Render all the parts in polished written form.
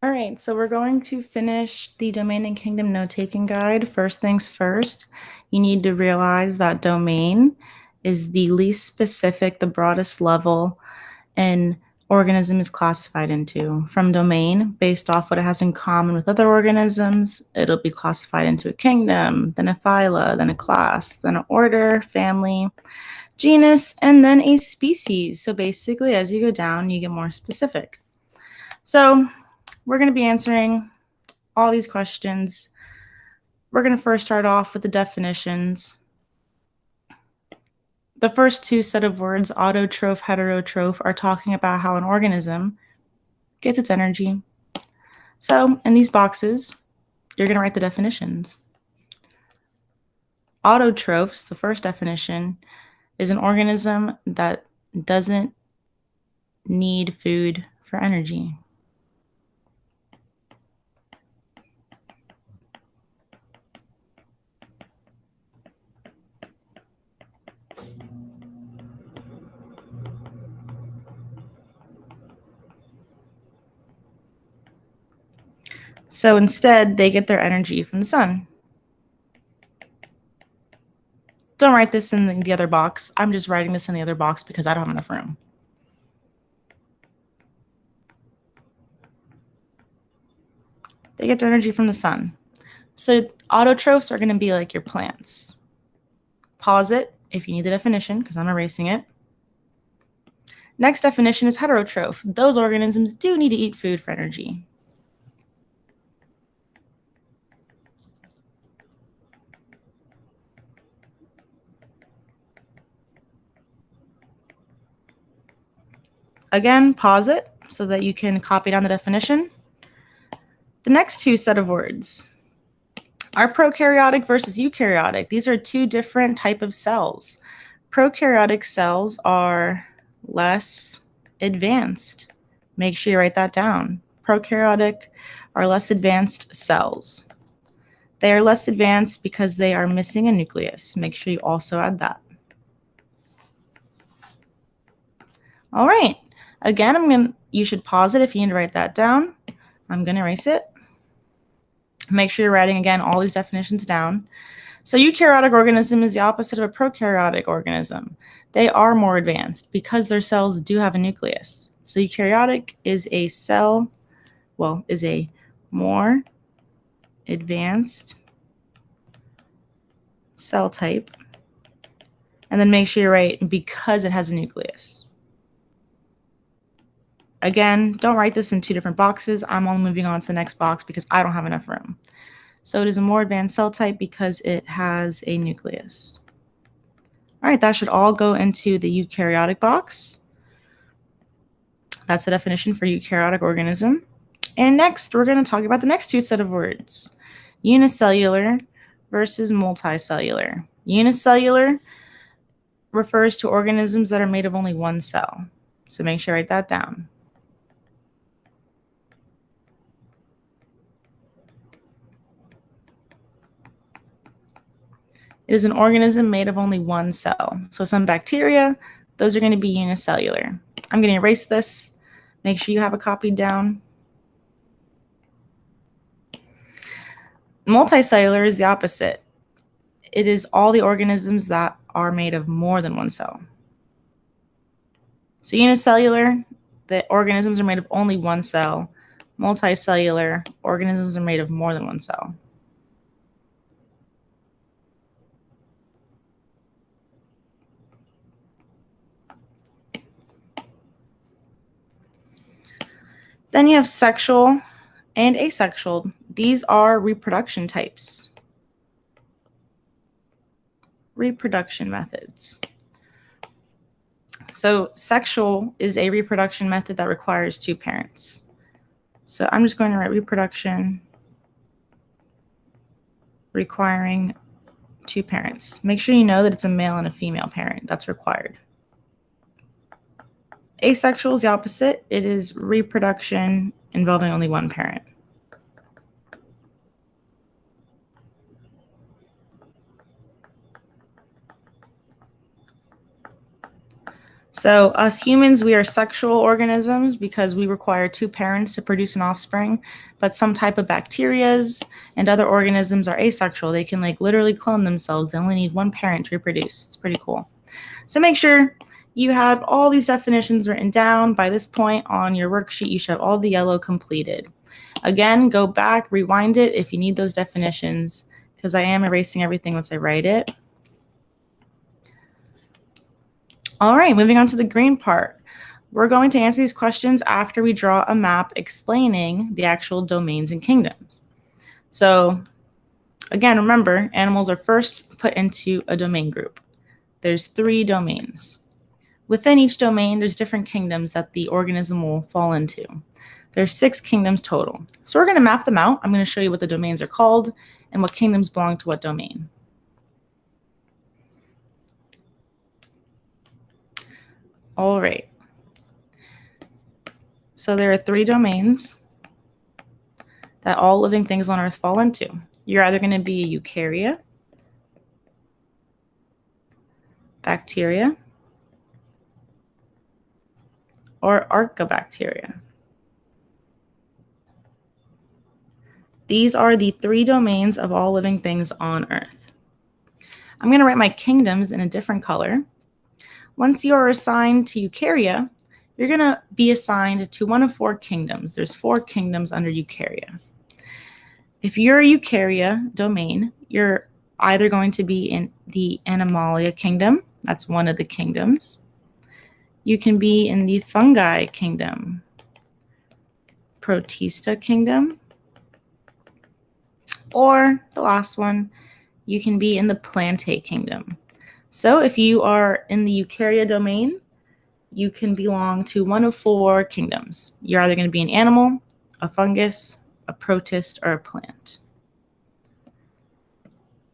All right, so we're going to finish the domain and kingdom note-taking guide. First things first, you need to realize that domain is the least specific, the broadest level an organism is classified into. From domain, based off what it has in common with other organisms, it'll be classified into a kingdom, then a phyla, then a class, then an order, family, genus, and then a species. So basically, as you go down, you get more specific. So we're going to be answering all these questions. We're going to first start off with the definitions. The first two set of words, autotroph, heterotroph, are talking about how an organism gets its energy. So in these boxes, you're going to write the definitions. Autotrophs, the first definition, is an organism that doesn't need food for energy. So instead, they get their energy from the sun. Don't write this in the other box. I'm just writing this in the other box because I don't have enough room. They get their energy from the sun. So autotrophs are going to be like your plants. Pause it if you need the definition because I'm erasing it. Next definition is heterotroph. Those organisms do need to eat food for energy. Again, pause it so that you can copy down the definition. The next two set of words are prokaryotic versus eukaryotic. These are two different types of cells. Prokaryotic cells are less advanced. Make sure you write that down. Prokaryotic are less advanced cells. They are less advanced because they are missing a nucleus. Make sure you also add that. All right. Again, you should pause it if you need to write that down. I'm going to erase it. Make sure you're writing, again, all these definitions down. So eukaryotic organism is the opposite of a prokaryotic organism. They are more advanced because their cells do have a nucleus. So eukaryotic is a cell, is a more advanced cell type. And then make sure you write because it has a nucleus. Again, don't write this in two different boxes. I'm only moving on to the next box because I don't have enough room. So it is a more advanced cell type because it has a nucleus. All right, that should all go into the eukaryotic box. That's the definition for eukaryotic organism. And next, we're going to talk about the next two set of words, unicellular versus multicellular. Unicellular refers to organisms that are made of only one cell. So make sure you write that down. It is an organism made of only one cell. So some bacteria, those are going to be unicellular. I'm going to erase this. Make sure you have it copied down. Multicellular is the opposite. It is all the organisms that are made of more than one cell. So unicellular, the organisms are made of only one cell. Multicellular, organisms are made of more than one cell. Then you have sexual and asexual. These are reproduction types. Reproduction methods. So sexual is a reproduction method that requires two parents. So I'm just going to write reproduction requiring two parents. Make sure you know that it's a male and a female parent. That's required. Asexual is the opposite. It is reproduction involving only one parent. So us humans, we are sexual organisms because we require two parents to produce an offspring, but some type of bacterias and other organisms are asexual. They can like literally clone themselves. They only need one parent to reproduce. It's pretty cool. So make sure you have all these definitions written down. By this point on your worksheet, you should have all the yellow completed. Again, go back, rewind it if you need those definitions, because I am erasing everything once I write it. All right, moving on to the green part. We're going to answer these questions after we draw a map explaining the actual domains and kingdoms. So again, remember, animals are first put into a domain group. There's 3 domains. Within each domain, there's different kingdoms that the organism will fall into. There's 6 kingdoms total. So we're going to map them out. I'm going to show you what the domains are called and what kingdoms belong to what domain. All right. So there are 3 domains that all living things on Earth fall into. You're either going to be a eukarya, bacteria, or archaebacteria. These are the 3 domains of all living things on Earth. I'm going to write my kingdoms in a different color. Once you are assigned to eukarya, you're going to be assigned to one of 4 kingdoms. There's 4 kingdoms under eukarya. If you're a eukarya domain, you're either going to be in the Animalia kingdom. That's one of the kingdoms. You can be in the fungi kingdom, Protista kingdom, or the last one, you can be in the Plantae kingdom. So if you are in the eukarya domain, you can belong to one of 4 kingdoms. You're either going to be an animal, a fungus, a protist, or a plant.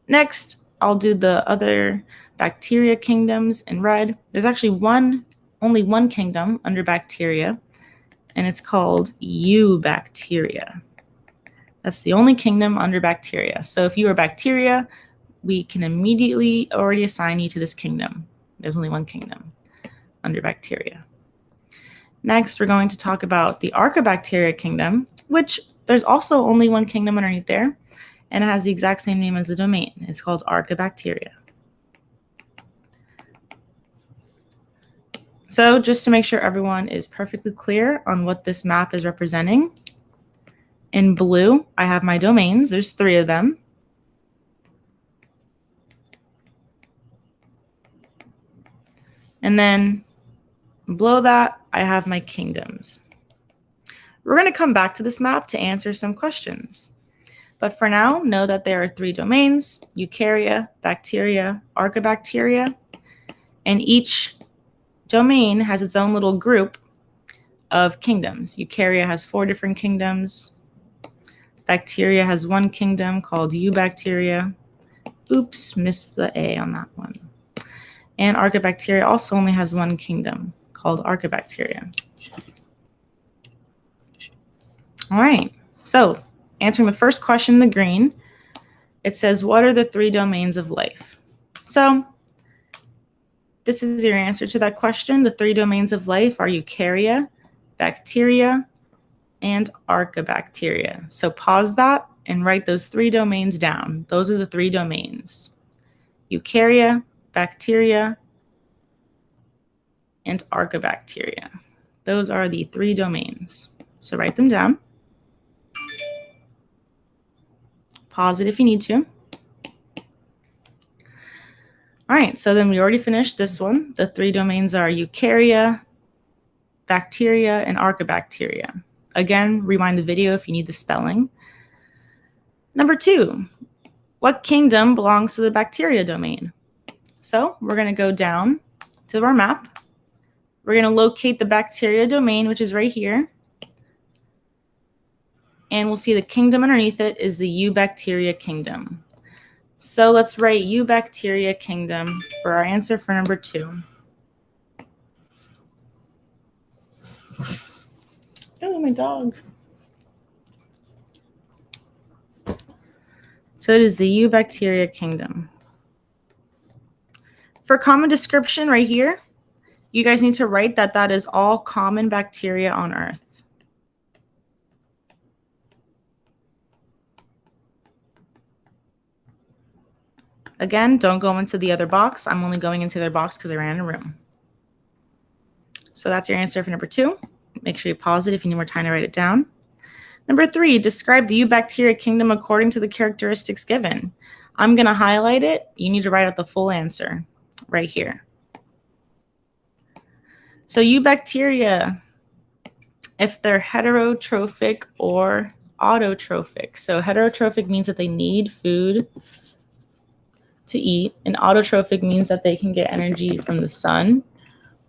Next, I'll do the other bacteria kingdoms in red. There's actually only one kingdom under bacteria, and it's called eubacteria. That's the only kingdom under bacteria. So if you are bacteria, we can immediately already assign you to this kingdom. There's only one kingdom under bacteria. Next, we're going to talk about the archaebacteria kingdom, which there's also only one kingdom underneath there, and it has the exact same name as the domain. It's called archaebacteria. So just to make sure everyone is perfectly clear on what this map is representing, in blue, I have my domains. There's 3 of them. And then below that, I have my kingdoms. We're going to come back to this map to answer some questions. But for now, know that there are 3 domains: eukarya, bacteria, archaebacteria, and each domain has its own little group of kingdoms. Eukarya has 4 different kingdoms. Bacteria has 1 kingdom called eubacteria. Oops, missed the A on that one. And archaebacteria also only has 1 kingdom called archaebacteria. All right, so answering the first question in the green, it says, what are the 3 domains of life? So this is your answer to that question. The 3 domains of life are eukarya, bacteria, and archaebacteria. So pause that and write those 3 domains down. Those are the 3 domains: eukarya, bacteria, and archaebacteria. Those are the 3 domains. So write them down. Pause it if you need to. All right, so then we already finished this one. The 3 domains are eukarya, bacteria, and archaebacteria. Again, rewind the video if you need the spelling. Number 2, what kingdom belongs to the bacteria domain? So we're going to go down to our map. We're going to locate the bacteria domain, which is right here. And we'll see the kingdom underneath it is the eubacteria kingdom. So let's write eubacteria kingdom for our answer for number 2. Oh, my dog. So it is the eubacteria kingdom. For common description right here, You guys need to write that that is all common bacteria on Earth. Again, don't go into the other box. I'm only going into their box because I ran a room. So that's your answer for number 2. Make sure you pause it if you need more time to write it down. Number 3, describe the eubacteria kingdom according to the characteristics given. I'm going to highlight it. You need to write out the full answer right here. So eubacteria, if they're heterotrophic or autotrophic. So heterotrophic means that they need food to eat, and autotrophic means that they can get energy from the sun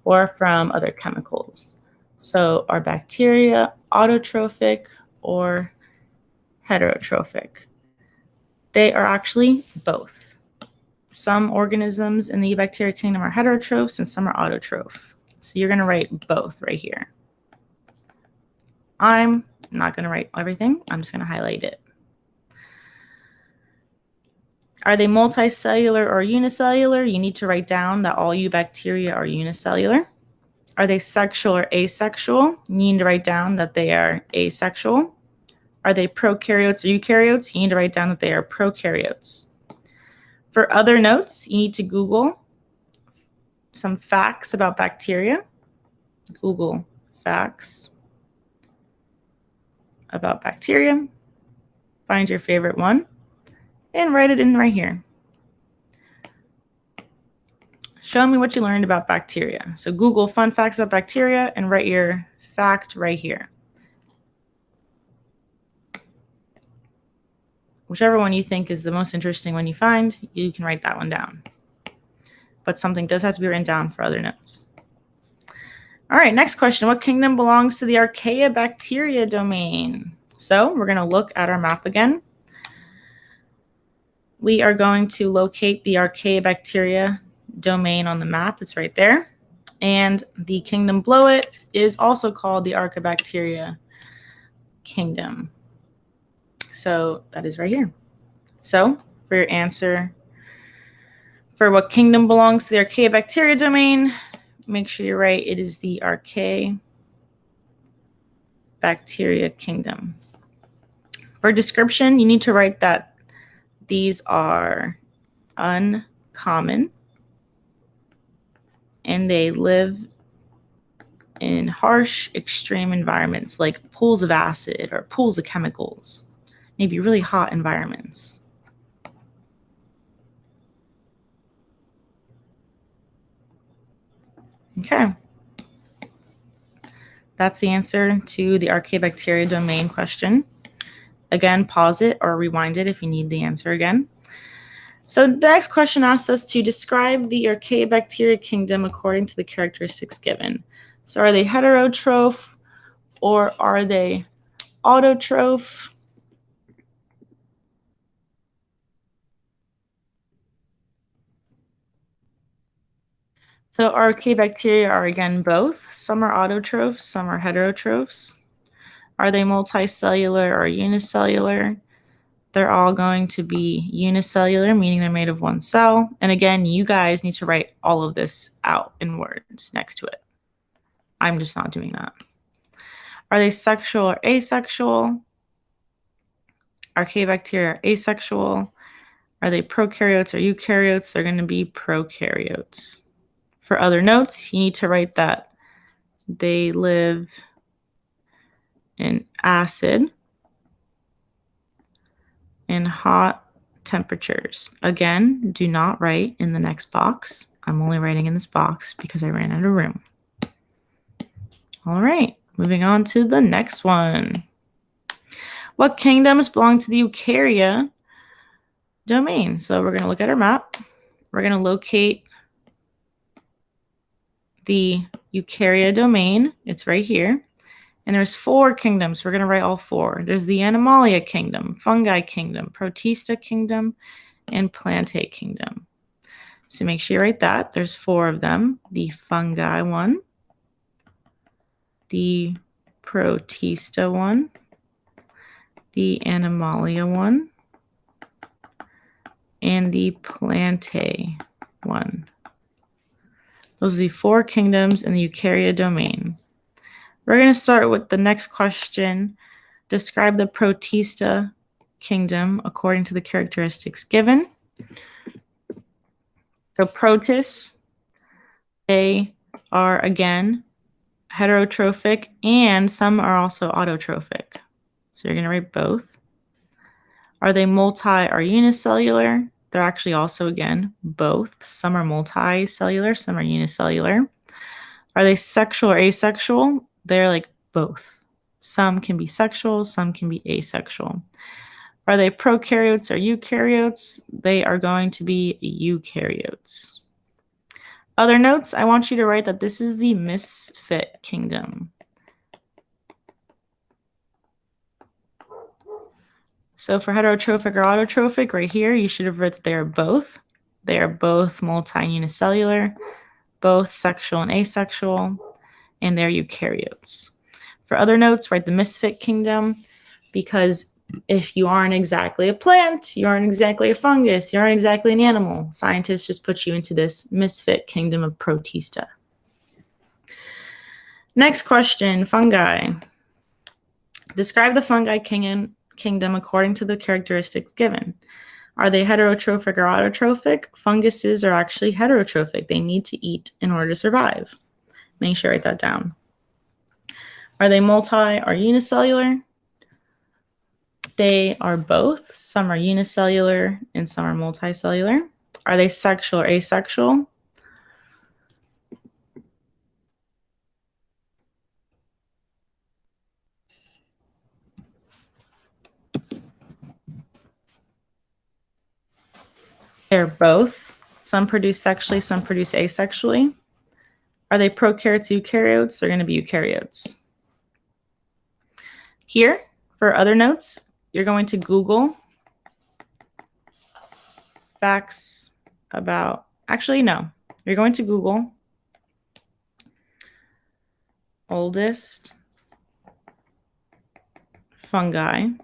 or from other chemicals. So are bacteria autotrophic or heterotrophic? They are actually both. Some organisms in the eubacteria kingdom are heterotrophs and some are autotroph. So you're going to write both right here. I'm not going to write everything. I'm just going to highlight it. Are they multicellular or unicellular? You need to write down that all eubacteria are unicellular. Are they sexual or asexual? You need to write down that they are asexual. Are they prokaryotes or eukaryotes? You need to write down that they are prokaryotes. For other notes, you need to Google some facts about bacteria. Google facts about bacteria. Find your favorite one and write it in right here. Show me what you learned about bacteria. So Google fun facts about bacteria and write your fact right here. Whichever one you think is the most interesting one you find, you can write that one down. But something does have to be written down for other notes. All right, next question. What kingdom belongs to the Archaeobacteria domain? So we're going to look at our map again. We are going to locate the Archaeobacteria domain on the map. It's right there. And the kingdom below it is also called the Archaeobacteria kingdom. So that is right here. So for your answer for what kingdom belongs to the Archaeobacteria domain, make sure you write it is the Archaeobacteria kingdom. For description, you need to write that these are uncommon and they live in harsh, extreme environments like pools of acid or pools of chemicals, maybe really hot environments. Okay. That's the answer to the Archaeobacteria domain question. Again, pause it or rewind it if you need the answer again. So the next question asks us to describe the Archaeobacteria kingdom according to the characteristics given. So are they heterotroph or are they autotroph? So Archaeobacteria are again both. Some are autotrophs, some are heterotrophs. Are they multicellular or unicellular? They're all going to be unicellular, meaning they're made of one cell. And again, you guys need to write all of this out in words next to it. I'm just not doing that. Are they sexual or asexual? Archaeobacteria are asexual. Are they prokaryotes or eukaryotes? They're going to be prokaryotes. For other notes, you need to write that they live in acid and hot temperatures. Again, do not write in the next box. I'm only writing in this box because I ran out of room. All right, moving on to the next one. What kingdoms belong to the Eukarya domain? So we're going to look at our map. We're going to locate the Eukarya domain. It's right here. And there's 4 kingdoms. We're going to write all 4. There's the Animalia kingdom, Fungi kingdom, Protista kingdom, and Plantae kingdom. So make sure you write that. There's 4 of them. The Fungi one, the Protista one, the Animalia one, and the Plantae one. Those are the 4 kingdoms in the eukaryote domain. We're going to start with the next question. Describe the Protista kingdom according to the characteristics given. So protists, they are, again, heterotrophic, and some are also autotrophic. So you're going to write both. Are they multi or unicellular? They're actually also, again, both. Some are multicellular, some are unicellular. Are they sexual or asexual? They're like both. Some can be sexual, some can be asexual. Are they prokaryotes or eukaryotes? They are going to be eukaryotes. Other notes, I want you to write that this is the misfit kingdom. So for heterotrophic or autotrophic, right here, you should have written that they are both. They are both multi-unicellular, both sexual and asexual, and they're eukaryotes. For other notes, write the misfit kingdom, because if you aren't exactly a plant, you aren't exactly a fungus, you aren't exactly an animal, scientists just put you into this misfit kingdom of Protista. Next question, fungi. Describe the fungi kingdom according to the characteristics given. Are they heterotrophic or autotrophic? Funguses are actually heterotrophic. They need to eat in order to survive. Make sure you write that down. Are they multi or unicellular? They are both. Some are unicellular and some are multicellular. Are they sexual or asexual? They're both. Some produce sexually, some produce asexually. Are they prokaryotes, eukaryotes? They're going to be eukaryotes. Here, for other notes, you're going to Google facts about, actually, no. You're going to Google oldest fungi, and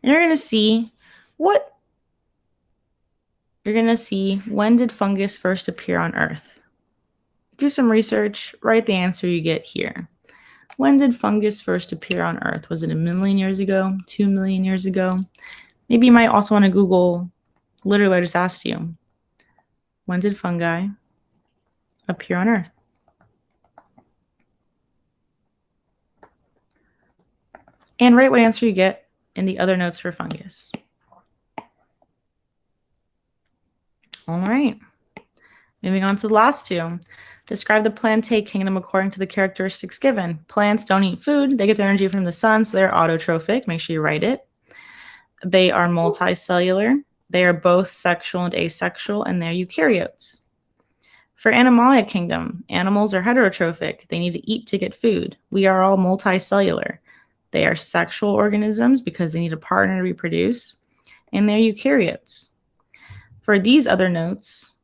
you're going to see when did fungus first appear on Earth. Do some research, write the answer you get here. When did fungus first appear on Earth? Was it 1 million years ago? 2 million years ago? Maybe you might also want to Google literally what I just asked you. When did fungi appear on Earth? And write what answer you get in the other notes for fungus. All right. Moving on to the last two. Describe the plantae kingdom according to the characteristics given. Plants don't eat food. They get their energy from the sun, so they're autotrophic. Make sure you write it. They are multicellular. They are both sexual and asexual, and they're eukaryotes. For Animalia kingdom, animals are heterotrophic. They need to eat to get food. We are all multicellular. They are sexual organisms because they need a partner to reproduce, and they're eukaryotes. For these other notes,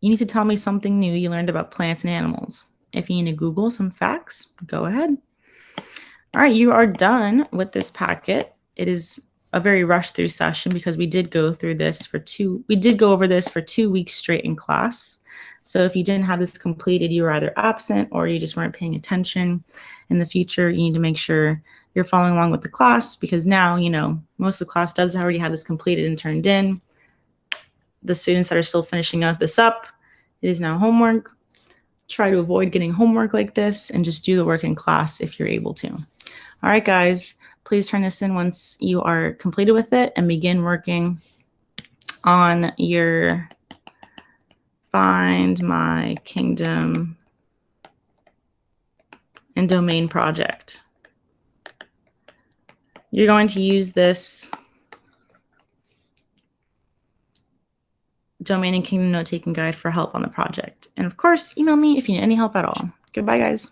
you need to tell me something new you learned about plants and animals. If you need to Google some facts, go ahead. All right, you are done with this packet. It is a very rushed through session because we did go over this for 2 weeks straight in class. So if you didn't have this completed, you were either absent or you just weren't paying attention. In the future, you need to make sure you're following along with the class, because now, most of the class does already have this completed and turned in. The students that are still finishing this up, it is now homework. Try to avoid getting homework like this and just do the work in class if you're able to. All right, guys, please turn this in once you are completed with it and begin working on your Find My Kingdom and Domain project. You're going to use this Domain and Kingdom note-taking guide for help on the project. And of course, email me if you need any help at all. Goodbye, guys.